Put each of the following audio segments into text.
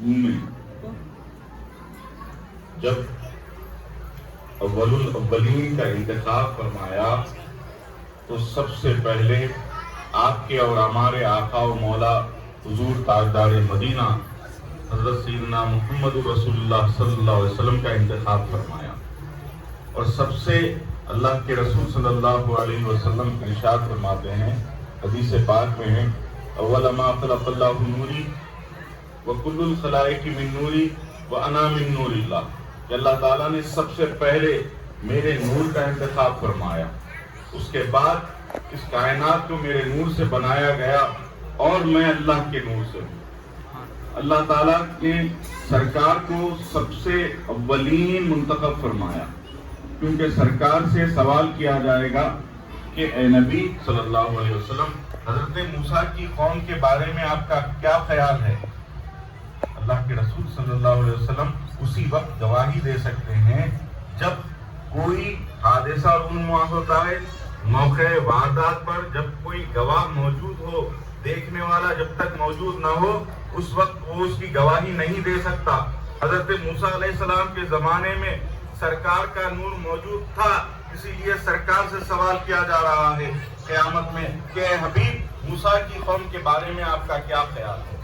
میں جب اول الاولین کا انتخاب فرمایا تو سب سے پہلے آپ کے اور ہمارے آقا و مولا حضور تاجدار مدینہ حضرت سیدنا محمد رسول اللہ صلی اللہ علیہ وسلم کا انتخاب فرمایا، اور سب سے اللہ کے رسول صلی اللہ علیہ وسلم ارشاد فرماتے ہیں، حدیث پاک میں ہے، اول ما خلق اللہ نوری وکل الخلائق من نوری وانا من نور اللہ، کہ اللہ تعالیٰ نے سب سے پہلے میرے نور کا انتخاب فرمایا، اس کے بعد اس کائنات کو میرے نور سے بنایا گیا اور میں اللہ کے نور سے ہوں۔ اللہ تعالیٰ نے سرکار کو سب سے اولین منتخب فرمایا، کیونکہ سرکار سے سوال کیا جائے گا کہ اے نبی صلی اللہ علیہ وسلم، حضرت موسیٰ کی قوم کے بارے میں آپ کا کیا خیال ہے؟ اللہ کے رسول صلی اللہ علیہ وسلم اسی وقت گواہی دے سکتے ہیں جب کوئی حادثہ رونما ہوتا ہے، موقع واردات پر جب کوئی گواہ موجود ہو، دیکھنے والا جب تک موجود نہ ہو اس وقت وہ اس کی گواہی نہیں دے سکتا۔ حضرت موسیٰ علیہ السلام کے زمانے میں سرکار کا نور موجود تھا، اسی لیے سرکار سے سوال کیا جا رہا ہے قیامت میں کہ اے حبیب، موسیٰ کی قوم کے بارے میں آپ کا کیا خیال ہے؟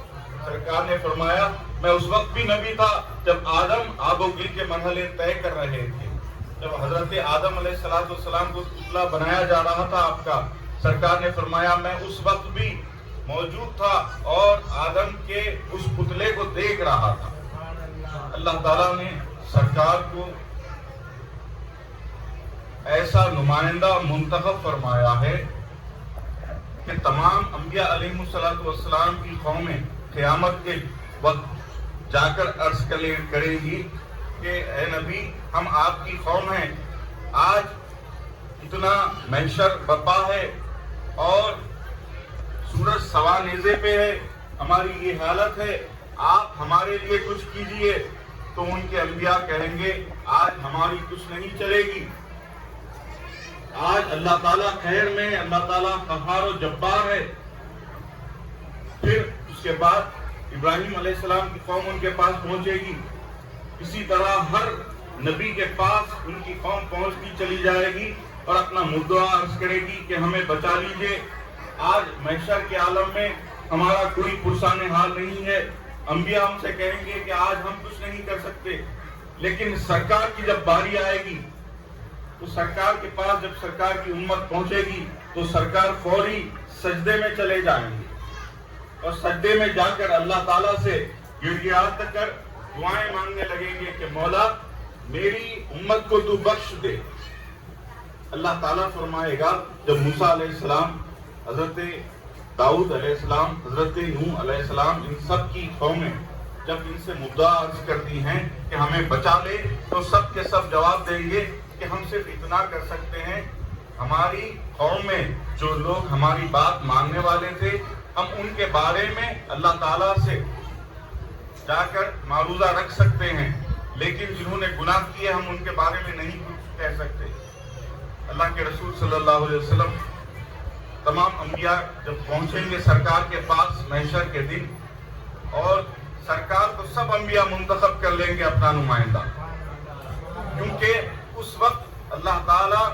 سرکار نے فرمایا، میں اس وقت بھی نبی تھا جب آدم آب و گل کے مرحلے طے کر رہے تھے، جب حضرت آدم علیہ السلام کو پتلا بنایا جا رہا تھا آپ کا، سرکار نے فرمایا میں اس وقت بھی موجود تھا اور آدم کے اس پتلے کو دیکھ رہا تھا۔ اللہ تعالیٰ نے سرکار کو ایسا نمائندہ منتخب فرمایا ہے کہ تمام انبیاء علیہ السلام کی قومیں قیامت کے وقت جا کر عرض کریں گی کہ اے نبی، ہم آپ کی قوم ہیں، آج اتنا محشر برپا ہے اور سورج سوا نیزے پہ ہے، ہماری یہ حالت ہے، آپ ہمارے لیے کچھ کیجئے۔ تو ان کے انبیاء کہیں گے آج ہماری کچھ نہیں چلے گی، آج اللہ تعالیٰ خیر میں ہے، اللہ تعالیٰ قہار و جبار ہے۔ پھر اس کے بعد ابراہیم علیہ السلام کی قوم ان کے پاس پہنچے گی، اسی طرح ہر نبی کے پاس ان کی قوم پہنچتی چلی جائے گی اور اپنا مدعا عرض کرے گی کہ ہمیں بچا لیجئے، آج محشر کے عالم میں ہمارا کوئی پرسان حال نہیں ہے۔ انبیاء ہم سے کہیں گے کہ آج ہم کچھ نہیں کر سکتے، لیکن سرکار کی جب باری آئے گی تو سرکار کے پاس جب سرکار کی امت پہنچے گی تو سرکار فوری سجدے میں چلے جائیں گے اور سجدے میں جا کر اللہ تعالیٰ سے گڑگڑا کر دعائیں مانگنے لگیں گے کہ مولا میری امت کو تو بخش دے۔ اللہ تعالیٰ فرمائے گا، جب موسیٰ علیہ السلام، حضرت داؤد علیہ السلام، حضرت نوح علیہ السلام، ان سب کی قومیں جب ان سے مدعا عرض کرتی ہیں کہ ہمیں بچا لے، تو سب کے سب جواب دیں گے کہ ہم صرف اتنا کر سکتے ہیں، ہماری قوم میں جو لوگ ہماری بات ماننے والے تھے ہم ان کے بارے میں اللہ تعالیٰ سے جا کر معروضہ رکھ سکتے ہیں، لیکن جنہوں نے گناہ کیے ہم ان کے بارے میں نہیں کچھ کہہ سکتے۔ اللہ کے رسول صلی اللہ علیہ وسلم تمام انبیاء جب پہنچیں گے سرکار کے پاس محشر کے دن، اور سرکار کو سب انبیاء منتخب کر لیں گے اپنا نمائندہ، کیونکہ اس وقت اللہ تعالیٰ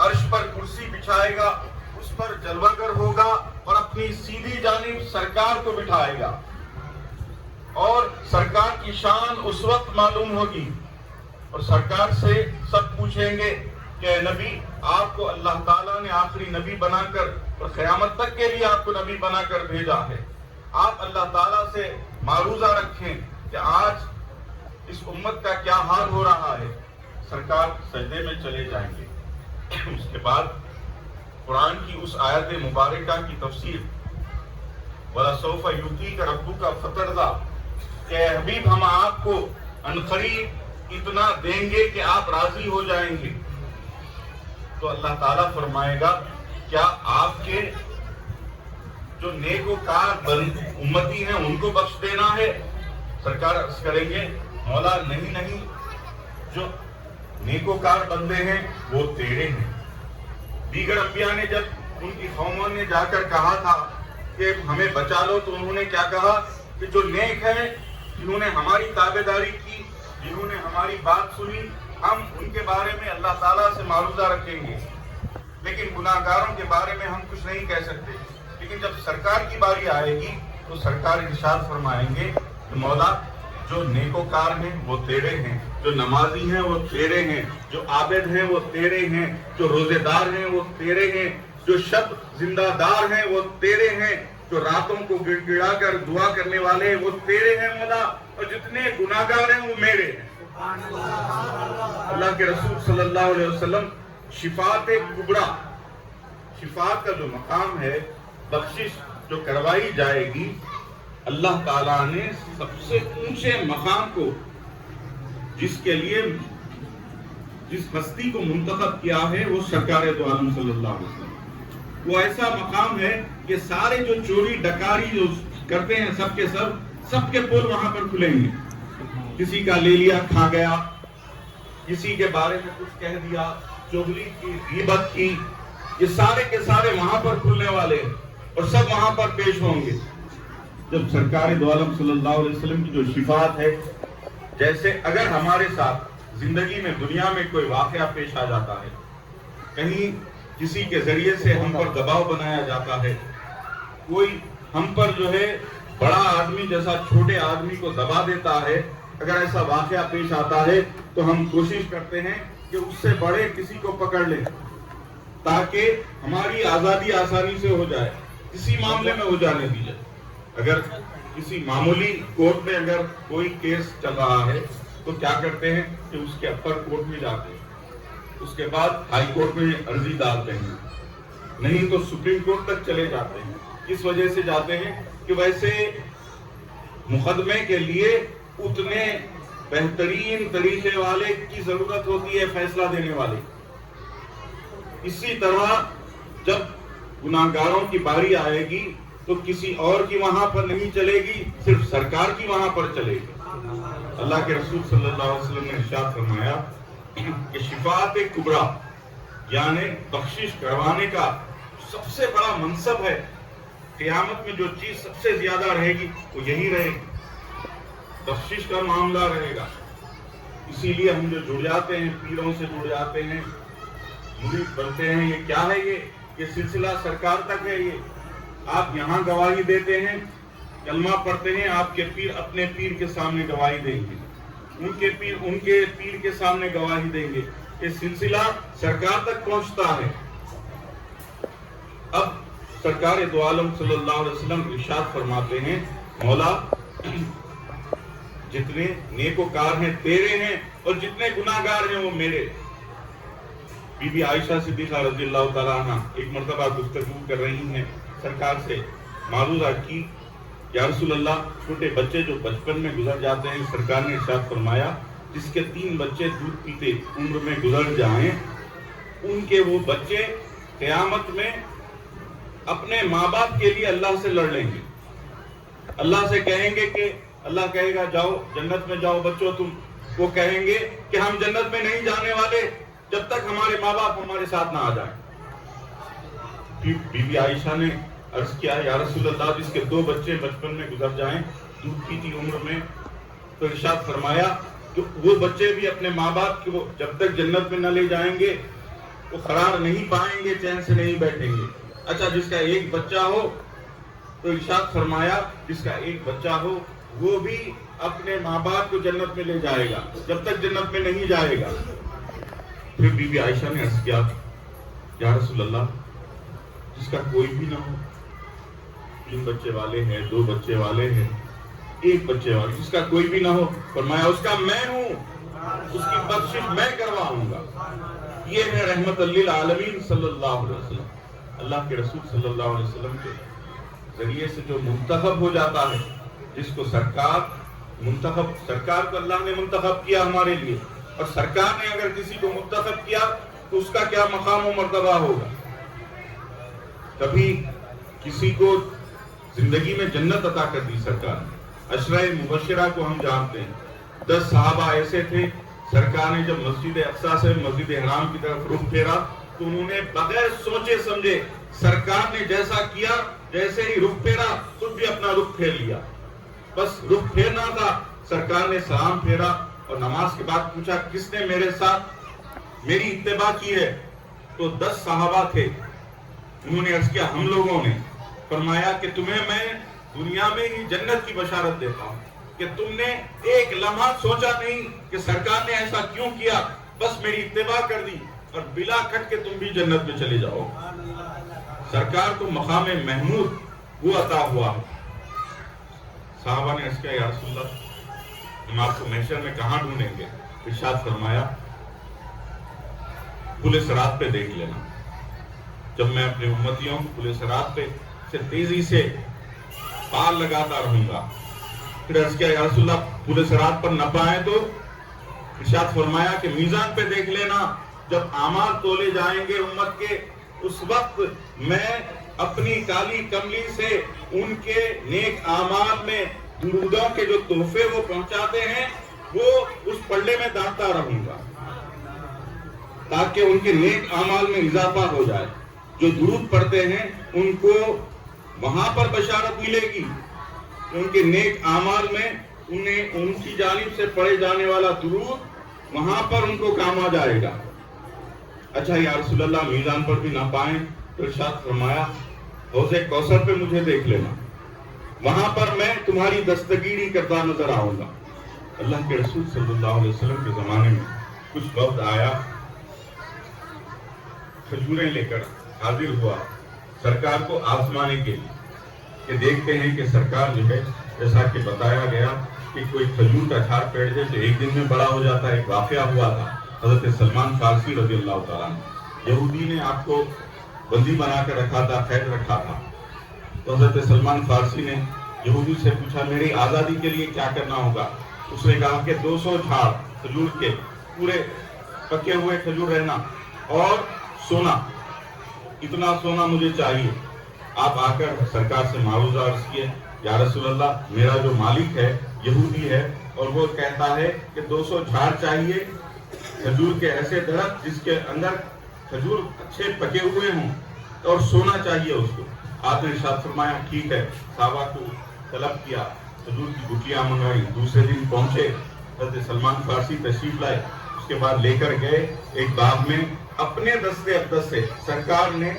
عرش پر کرسی بچھائے گا، اس پر جلوہ گر ہوگا اور اپنی سیدھی جانب سرکار کو بٹھائے گا، اور سرکار کی شان اس وقت معلوم ہوگی، اور سرکار سے سب پوچھیں گے کہ اے نبی، آپ کو اللہ تعالیٰ نے آخری نبی بنا کر اور قیامت تک کے لیے آپ کو نبی بنا کر بھیجا ہے، آپ اللہ تعالیٰ سے معروضہ رکھیں کہ آج اس امت کا کیا حال ہو رہا ہے۔ سرکار سجدے میں چلے جائیں گے۔ اس کے بعد قرآن کی اس آیت مبارکہ کی تفسیر، وَلَسَوْفَ يُؤْتِيكَ رَبُّكَ فَتَرْضَىٰ، کہ اے حبیب ہم آپ کو عنقریب اتنا دیں گے کہ آپ راضی ہو جائیں گے۔ تو اللہ تعالیٰ فرمائے گا، کیا آپ کے جو نیکوکار امتی ہیں ان کو بخش دینا ہے؟ سرکار عرض کریں گے، مولا نہیں، جو نیکوکار بندے ہیں وہ تیرے ہیں۔ دیگر انبیاء نے جب ان کی قوموں نے جا کر کہا تھا کہ ہمیں بچا لو، تو انہوں نے کیا کہا کہ جو نیک ہے، جنہوں نے ہماری تابعداری کی، جنہوں نے ہماری بات سنی، ہم ان کے بارے میں اللہ تعالیٰ سے معروضہ رکھیں گے، لیکن گناہگاروں کے بارے میں ہم کچھ نہیں کہہ سکتے۔ لیکن جب سرکار کی باری آئے گی تو سرکار ارشاد فرمائیں گے کہ مولا جو نیکوکار ہیں وہ تیرے ہیں، جو نمازی ہیں وہ تیرے ہیں، جو عابد ہیں وہ تیرے ہیں، جو روزے دار ہیں وہ تیرے ہیں، جو شب زندہ دار ہیں وہ تیرے ہیں، جو راتوں کو گڑ گڑا کر دعا کرنے والے ہیں وہ تیرے ہیں مولا، اور جتنے گناہگار ہیں وہ میرے ہیں۔ اللہ کے رسول صلی اللہ علیہ وسلم شفاعت کبریٰ، شفاعت کا جو مقام ہے، بخشش جو کروائی جائے گی، اللہ تعالیٰ نے سب سے اونچے مقام کو جس کے لیے جس ہستی کو منتخب کیا ہے وہ سرکار دو عالم صلی اللہ علیہ وسلم۔ وہ ایسا مقام ہے کہ سارے جو چوری ڈکاری جو کرتے ہیں سب کے پول وہاں پر کھلیں گے۔ کسی کا لے لیا کھا گیا، کسی کے بارے میں کچھ کہہ دیا، چغلی کی، غیبت کی، یہ سارے کے سارے وہاں پر کھلنے والے ہیں اور سب وہاں پر پیش ہوں گے۔ جب سرکار دو عالم صلی اللہ علیہ وسلم کی جو شفاعت ہے، جیسے اگر ہمارے ساتھ زندگی میں دنیا میں کوئی واقعہ پیش آ جاتا ہے، کہیں کسی کے ذریعے سے ہم پر دباؤ بنایا جاتا ہے، کوئی ہم پر جو ہے بڑا آدمی جیسا چھوٹے آدمی کو دبا دیتا ہے، اگر ایسا واقعہ پیش آتا ہے تو ہم کوشش کرتے ہیں کہ اس سے بڑے کسی کو پکڑ لیں تاکہ ہماری آزادی آسانی سے ہو جائے، کسی معاملے میں ہو جانے دیجیے۔ اگر کسی معمولی کورٹ میں اگر کوئی کیس چل رہا ہے تو کیا کرتے ہیں کہ اس کے اپر کورٹ میں جاتے ہیں، اس کے بعد ہائی کورٹ میں عرضی ڈالتے ہیں، نہیں تو سپریم کورٹ تک چلے جاتے ہیں۔ کس وجہ سے جاتے ہیں کہ ویسے مقدمے کے لیے اتنے بہترین طریقے والے کی ضرورت ہوتی ہے، فیصلہ دینے والے۔ اسی طرح جب گناہگاروں کی باری آئے گی تو کسی اور کی وہاں پر نہیں چلے گی، صرف سرکار کی وہاں پر چلے گی۔ اللہ کے رسول صلی اللہ علیہ وسلم نے ارشاد فرمایا کہ شفاعت کبریٰ یعنی بخشش کروانے کا سب سے بڑا منصب ہے۔ قیامت میں جو چیز سب سے زیادہ رہے گی وہ یہی رہے گی، بخشش کا معاملہ رہے گا۔ اسی لیے ہم جو جڑ جاتے ہیں، پیروں سے جڑ جاتے ہیں، مرید بنتے ہیں، یہ کیا ہے؟ یہ سلسلہ سرکار تک ہے۔ یہ آپ یہاں گواہی دیتے ہیں، کلمہ پڑھتے ہیں، آپ کے پیر اپنے پیر کے سامنے گواہی دیں گے، ان کے پیر کے سامنے گواہی دیں گے۔ یہ سلسلہ سرکار تک پہنچتا ہے۔ اب سرکار دو عالم صلی اللہ علیہ وسلم ارشاد فرماتے ہیں، مولا جتنے نیکوکار ہیں تیرے ہیں اور جتنے گناہگار ہیں وہ میرے۔ بی بی عائشہ صدیقہ رضی اللہ تعالیٰ عنہ ایک مرتبہ گفتگو کر رہی ہیں، سرکار سے معروضہ کی، یا رسول اللہ چھوٹے بچے جو بچپن میں گزر جاتے ہیں، سرکار نے ارشاد فرمایا جس کے 3 بچے دودھ پیتے عمر میں گزر جائیں، ان کے وہ بچے قیامت میں اپنے ماں باپ کے لیے اللہ سے لڑ لیں گے، اللہ سے کہیں گے کہ اللہ کہے گا جاؤ جنت میں جاؤ بچوں تم، وہ کہیں گے کہ ہم جنت میں نہیں جانے والے جب تک ہمارے ماں باپ ہمارے ساتھ نہ آ جائیں۔ بی بی عائشہ نے عرض کیا، یا رسول اللہ جس کے 2 بچے بچپن میں گزر جائیں دودھ پیتی عمر میں، تو ارشاد فرمایا کہ وہ بچے بھی اپنے ماں باپ کو جب تک جنت میں نہ لے جائیں گے وہ قرار نہیں پائیں گے، چین سے نہیں بیٹھیں گے۔ اچھا جس کا 1 بچہ ہو تو ارشاد فرمایا جس کا 1 بچہ ہو وہ بھی اپنے ماں باپ کو جنت میں لے جائے گا جب تک جنت میں نہیں جائے گا۔ پھر بی بی عائشہ نے عرض کیا، یا رسول اللہ جس کا کوئی بھی نہ ہو، 3 بچے والے ہیں، 2 بچے والے ہیں، 1 بچے والے، جس کا کوئی بھی نہ ہو، فرمایا اس کا میں ہوں، اس کی بخشش میں کرواؤں گا۔ یہ ہے رحمت للعالمین صلی اللہ علیہ وسلم، اللہ کے رسول صلی اللہ علیہ وسلم کے ذریعے سے جو منتخب ہو جاتا ہے، جس کو سرکار کو اللہ نے منتخب کیا ہمارے لیے، اور سرکار نے اگر کسی کو منتخب کیا تو اس کا کیا مقام و مرتبہ ہوگا۔ کبھی کسی کو زندگی میں جنت عطا کر دی سرکار نے، عشرہ مبشرہ کو ہم جانتے ہیں، 10 صحابہ ایسے تھے، سرکار نے جب مسجد اقصیٰ سے مسجد حرام کی طرف رخ پھیرا تو انہوں نے بغیر سوچے سمجھے سرکار نے جیسا کیا، جیسے ہی رخ پھیرا خود بھی اپنا رخ پھیر لیا۔ بس رخ پھیرنا تھا. سرکار نے سلام پھیرا اور نماز کے بعد پوچھا کس نے میرے ساتھ میری اتباع کی ہے؟ تو 10 صحابہ تھے. انہوں نے عرض کیا ہم لوگوں نے. فرمایا کہ تمہیں میں دنیا میں ہی جنت کی بشارت دیتا ہوں کہ تم نے ایک لمحہ سوچا نہیں کہ سرکار نے ایسا کیوں کیا, بس میری اتباع کر دی اور بلا کٹ کے تم بھی جنت میں چلے جاؤ. سرکار کو مقام محمود وہ عطا ہوا. صحابہ نے عرض کیا یا رسول اللہ ہم آپ کو محشر میں کہاں ڈھونڈیں گے؟ ارشاد فرمایا پل صراط پہ دیکھ لینا. جب میں اپنے امتیوں کو پل صراط پہ سے تیزی سے پار لگاتا رہوں گا. پھر عرض کیا یا رسول اللہ پل صراط پر نہ پائیں تو؟ ارشاد فرمایا کہ میزان پہ دیکھ لینا. جب اعمال تولے جائیں گے امت کے, اس وقت میں اپنی کالی کملی سے ان کے نیک اعمال میں درودوں کے جو تحفے وہ پہنچاتے ہیں وہ اس پلڑے میں داتا رہوں گا تاکہ ان کے نیک اعمال میں اضافہ ہو جائے. جو درود پڑھتے ہیں ان کو وہاں پر بشارت ملے گی, ان کے نیک اعمال میں انہیں ان کی جانب سے پڑھے جانے والا درود وہاں پر ان کو کام آ جائے گا. اچھا یا رسول اللہ میزان پر بھی نہ پائیں تو ارشاد فرمایا حوض کوثر پہ مجھے دیکھ لینا, وہاں پر میں تمہاری دستگیری کرتا نظر آؤں گا. اللہ کے رسول صلی اللہ علیہ وسلم کے زمانے میں کچھ وقت آیا, کھجوریں لے کر حاضر ہوا سرکار کو آزمانے کے لیے کہ دیکھتے ہیں کہ سرکار جو ہے جیسا کہ بتایا گیا کہ کوئی کھجور کا جھاڑ پیڑ دے تو ایک دن میں بڑا ہو جاتا ہے. ایک واقعہ ہوا تھا حضرت سلمان فارسی رضی اللہ تعالیٰ عنہ, یہودی نے آپ کو بندی بنا کر رکھا تھا, قید رکھا تھا. تو حضرت سلمان فارسی نے یہودی سے پوچھا میری آزادی کے لیے کیا کرنا ہوگا؟ اس نے کہا کہ 200 جھاڑ کھجور کے پورے پکے ہوئے کھجور رہنا اور سونا, اتنا سونا مجھے چاہیے. آپ آ کر سرکار سے معاوضہ عرض کیے یا رسول اللہ میرا جو مالک ہے یہودی ہے اور وہ کہتا ہے کہ 200 جھاڑ چاہیے کھجور کے, ایسے درخت جس کے اندر کھجور اچھے پکے ہوئے ہوں اور سونا چاہیے اس کو. آپ نے ارشاد فرمایا ٹھیک ہے. صحابہ کو طلب کیا, کھجور کی گٹھلیاں منگائی. دوسرے دن پہنچے, حضرت سلمان فارسی تشریف لائے. اس کے بعد لے کر گئے ایک باغ میں, اپنے دستے اقدس سے سرکار نے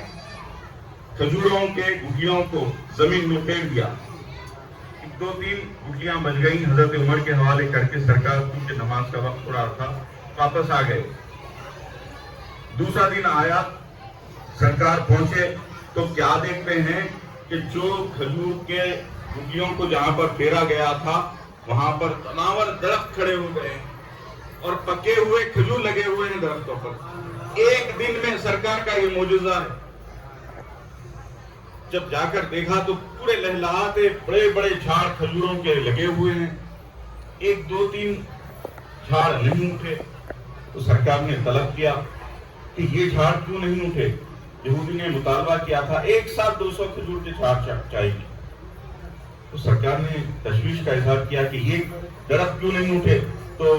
کھجوروں کے گٹھلیوں کو زمین میں پھینک دیا. 2-3 گٹھلیاں بچ گئی. حضرت عمر کے حوالے کر کے سرکار کیونکہ نماز کا وقت تھوڑا تھا واپس آ گئے. دوسرا دن آیا, سرکار پہنچے تو کیا دیکھتے ہیں کہ جو کھجور کے گٹھلیوں کو جہاں پر پھیرا گیا تھا وہاں پر تناور درخت کھڑے ہو گئے اور پکے ہوئے کھجور لگے ہوئے ہیں درختوں پر. ایک دن میں سرکار کا یہ معجزہ ہے. جب جا کر دیکھا تو پورے لہلہاتے بڑے بڑے جھاڑ کھجوروں کے لگے ہوئے ہیں, 1-2-3 جھاڑ نہیں اٹھے. تو سرکار نے طلب کیا کہ یہ جھاڑ کیوں نہیں اٹھے؟ یہودی نے مطالبہ کیا تھا ایک ساتھ 200 کھجور کے جھاڑ چاہیے. تو سرکار نے تشویش کا اظہار کیا کہ یہ درخت کیوں نہیں اٹھے؟ تو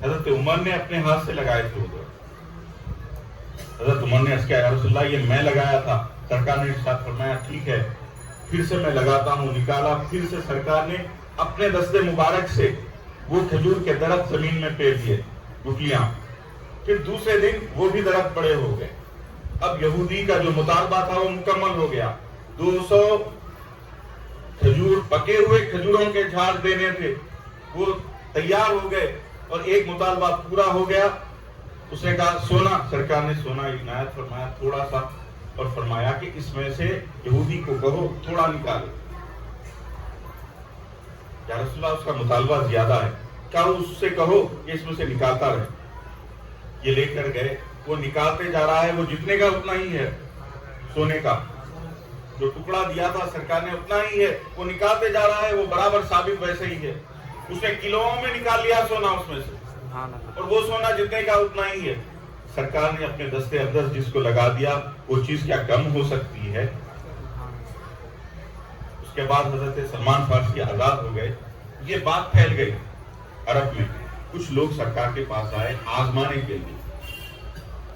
حضرت عمر نے اپنے ہاتھ سے لگائے تھے. حضرت عمر نے عرض کیا یا رسول اللہ یہ میں لگایا تھا. سرکار نے ارشاد فرمایا ٹھیک ہے پھر سے میں لگاتا ہوں. نکالا, پھر سے سرکار نے اپنے دستے مبارک سے وہ کھجور کے درخت زمین میں پھیر دیے گٹھلیاں. پھر دوسرے دن وہ بھی درخت بڑے ہو گئے. اب یہودی کا جو مطالبہ تھا وہ مکمل ہو گیا. 200 کھجور پکے ہوئے کھجوروں کے جھاڑ دینے تھے, وہ تیار ہو گئے اور ایک مطالبہ پورا ہو گیا. اس نے کہا سونا. سرکار نے سونا عنایت فرمایا تھوڑا سا اور فرمایا کہ اس میں سے یہودی کو کہو تھوڑا نکالے. یا رسول اللہ اس کا مطالبہ زیادہ ہے, کیا اس سے کہو کہ اس میں سے نکالتا رہے. یہ لے کر گئے, وہ نکالتے جا رہا ہے. وہ جتنے کا اتنا ہی ہے سونے کا, جو ٹکڑا دیا تھا سرکار نے اتنا ہی ہے. وہ نکالتے جا رہا ہے, وہ برابر ثابت ویسے ہی ہے. اس نے کلوؤں میں نکال لیا سونا اس میں سے, اور وہ سونا جتنے کا اتنا ہی ہے. سرکار نے اپنے دستے اقدس جس کو لگا دیا وہ چیز کیا کم ہو سکتی ہے؟ اس کے بعد حضرت سلمان فارسی آزاد ہو گئے. یہ بات پھیل گئی عرب میں. کچھ لوگ سرکار کے پاس آئے آزمانے کے لیے,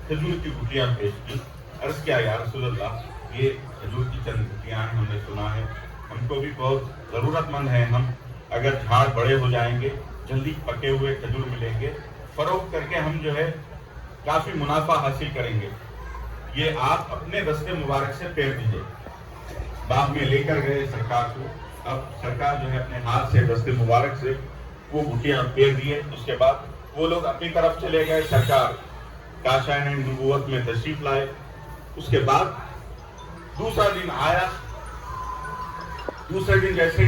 کھجور کی گٹھلیاں پیش کی. عرض کیا یا رسول اللہ یہ کھجور کی چند گٹھلیاں ہیں, ہم نے سنا ہے ہم کو بھی بہت ضرورت مند ہیں. ہم اگر جھاڑ بڑے ہو جائیں گے, جلدی پکے ہوئے کھجور ملیں گے, فروخت کر کے ہم جو ہے کافی منافع حاصل کریں گے. یہ آپ اپنے دست مبارک سے پیر دیجئے. باغ میں لے کر گئے سرکار کو, اب سرکار جو ہے اپنے ہاتھ سے دست مبارک سے وہ بھٹیاں پیر دیے. اس کے بعد وہ لوگ اپنی طرف چلے گئے, سرکار کاشان نبوت میں تشریف لائے. اس کے بعد دوسرا دن آیا, دوسرے دن جیسے